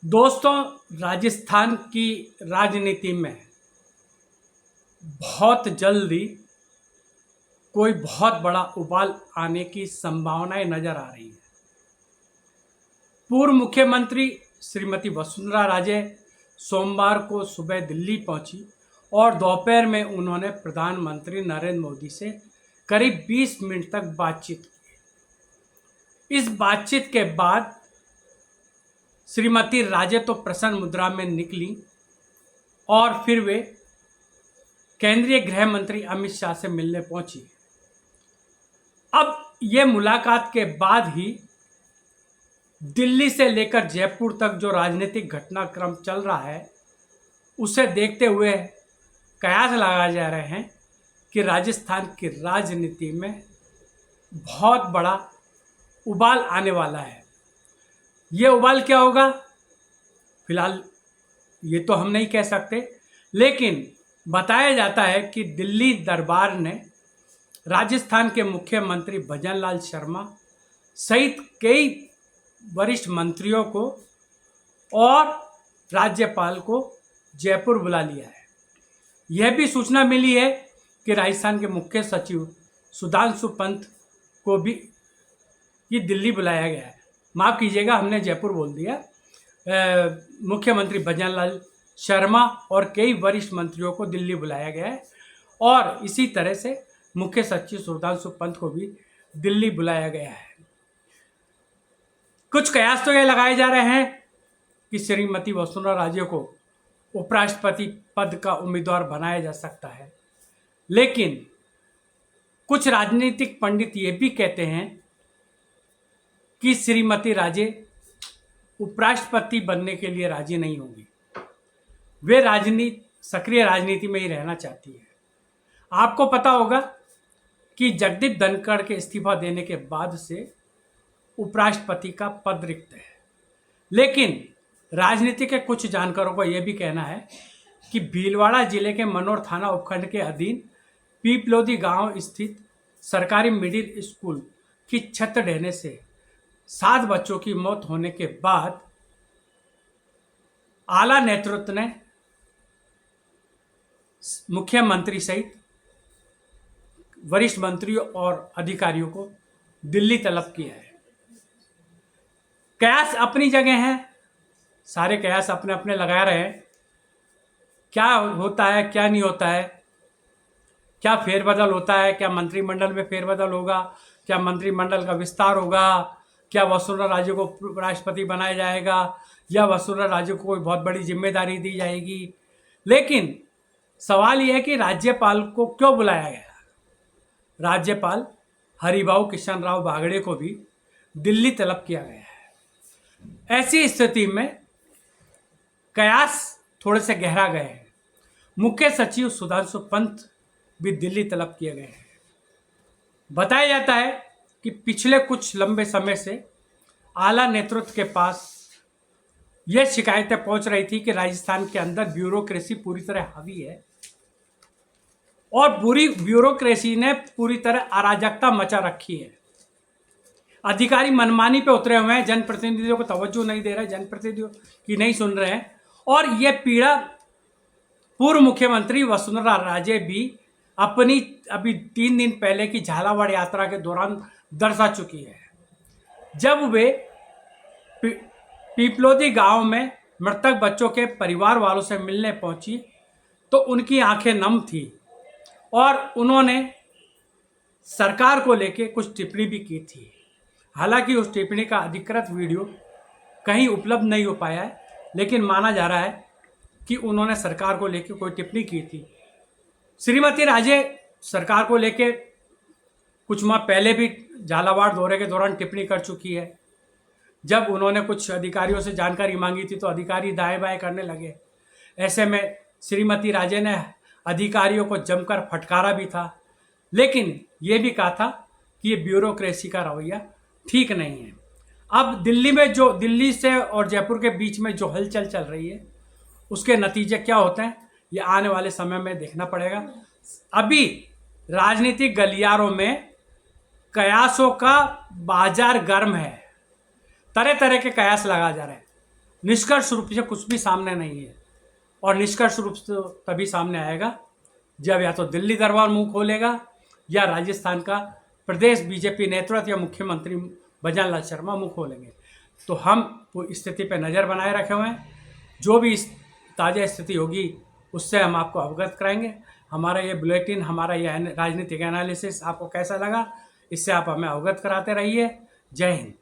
दोस्तों, राजस्थान की राजनीति में बहुत जल्दी कोई बहुत बड़ा उबाल आने की संभावनाएं नजर आ रही हैं। पूर्व मुख्यमंत्री श्रीमती वसुंधरा राजे सोमवार को सुबह दिल्ली पहुंची और दोपहर में उन्होंने प्रधानमंत्री नरेंद्र मोदी से करीब 20 मिनट तक बातचीत की। इस बातचीत के बाद श्रीमती राजे तो प्रसन्न मुद्रा में निकली और फिर वे केंद्रीय गृह मंत्री अमित शाह से मिलने पहुंची। अब ये मुलाकात के बाद ही दिल्ली से लेकर जयपुर तक जो राजनीतिक घटनाक्रम चल रहा है, उसे देखते हुए कयास लगाए जा रहे हैं कि राजस्थान की राजनीति में बहुत बड़ा उबाल आने वाला है। ये उबाल क्या होगा, फिलहाल ये तो हम नहीं कह सकते, लेकिन बताया जाता है कि दिल्ली दरबार ने राजस्थान के मुख्यमंत्री भजनलाल शर्मा सहित कई वरिष्ठ मंत्रियों को और राज्यपाल को जयपुर बुला लिया है। यह भी सूचना मिली है कि राजस्थान के मुख्य सचिव सुधांशु पंत को भी ये दिल्ली बुलाया गया है। माफ़ कीजिएगा, हमने जयपुर बोल दिया। मुख्यमंत्री भजनलाल शर्मा और कई वरिष्ठ मंत्रियों को दिल्ली बुलाया गया है और इसी तरह से मुख्य सचिव सुधांशु पंत को भी दिल्ली बुलाया गया है। कुछ कयास तो ये लगाए जा रहे हैं कि श्रीमती वसुंधरा राजे को उपराष्ट्रपति पद का उम्मीदवार बनाया जा सकता है, लेकिन कुछ राजनीतिक पंडित ये भी कहते हैं कि श्रीमती राजे उपराष्ट्रपति बनने के लिए राजी नहीं होंगी। वे सक्रिय राजनीति में ही रहना चाहती है। आपको पता होगा कि जगदीप धनखड़ के इस्तीफा देने के बाद से उपराष्ट्रपति का पद रिक्त है, लेकिन राजनीति के कुछ जानकारों का यह भी कहना है कि भीलवाड़ा जिले के मनोर थाना उपखंड के अधीन पीपलोदी गांव स्थित सरकारी मिडिल स्कूल की छत ढहने से 7 बच्चों की मौत होने के बाद आला नेतृत्व ने मुख्यमंत्री सहित वरिष्ठ मंत्रियों और अधिकारियों को दिल्ली तलब किया है। कयास अपनी जगह हैं, सारे कयास अपने अपने लगा रहे हैं। क्या होता है, क्या नहीं होता है, क्या फेरबदल होता है, क्या मंत्रिमंडल में फेरबदल होगा, क्या मंत्रिमंडल का विस्तार होगा, क्या वसुंधरा राजे को राष्ट्रपति बनाया जाएगा या वसुंधरा राजे को कोई बहुत बड़ी जिम्मेदारी दी जाएगी। लेकिन सवाल यह है कि राज्यपाल को क्यों बुलाया गया। राज्यपाल हरिभाऊ किशन राव बागड़े को भी दिल्ली तलब किया गया है। ऐसी स्थिति में कयास थोड़े से गहरा गए हैं। मुख्य सचिव सुधांशु पंत भी दिल्ली तलब किए गए हैं। बताया जाता है कि पिछले कुछ लंबे समय से आला नेतृत्व के पास यह शिकायतें पहुंच रही थी कि राजस्थान के अंदर ब्यूरोक्रेसी पूरी तरह हावी है और पूरी ब्यूरोक्रेसी ने पूरी तरह अराजकता मचा रखी है। अधिकारी मनमानी पे उतरे हुए हैं, जनप्रतिनिधियों को तवज्जो नहीं दे रहे, जनप्रतिनिधियों की नहीं सुन रहे हैं और यह पीड़ा पूर्व मुख्यमंत्री वसुंधरा राजे भी अपनी अभी 3 दिन पहले की झालावाड़ यात्रा के दौरान दर्शा चुकी है। जब वे पीपलोदी गांव में मृतक बच्चों के परिवार वालों से मिलने पहुंची तो उनकी आंखें नम थी और उन्होंने सरकार को लेके कुछ टिप्पणी भी की थी। हालांकि उस टिप्पणी का अधिकृत वीडियो कहीं उपलब्ध नहीं हो पाया है, लेकिन माना जा रहा है कि उन्होंने सरकार को लेके कोई टिप्पणी की थी। श्रीमती राजे सरकार को लेके कुछ माह पहले भी झालावाड़ दौरे के दौरान टिप्पणी कर चुकी है। जब उन्होंने कुछ अधिकारियों से जानकारी मांगी थी तो अधिकारी दाएं बाएं करने लगे। ऐसे में श्रीमती राजे ने अधिकारियों को जमकर फटकारा भी था, लेकिन ये भी कहा था कि ये ब्यूरोक्रेसी का रवैया ठीक नहीं है। अब दिल्ली से और जयपुर के बीच में जो हलचल चल रही है, उसके नतीजे क्या होते हैं ये आने वाले समय में देखना पड़ेगा। अभी राजनीतिक गलियारों में कयासों का बाजार गर्म है, तरह तरह के कयास लगा जा रहे हैं। निष्कर्ष रूप से कुछ भी सामने नहीं है। और निष्कर्ष रूप से तभी सामने आएगा जब या तो दिल्ली दरबार मुंह खोलेगा या राजस्थान का प्रदेश बीजेपी नेतृत्व या मुख्यमंत्री भजन लाल शर्मा मुंह खोलेंगे। तो हम वो स्थिति पर नज़र बनाए रखे हुए हैं। जो भी इस ताज़ा स्थिति होगी उससे हम आपको अवगत कराएंगे। हमारा ये बुलेटिन, हमारा ये राजनीतिक एनालिसिस आपको कैसा लगा, इससे आप हमें अवगत कराते रहिए। जय हिंद।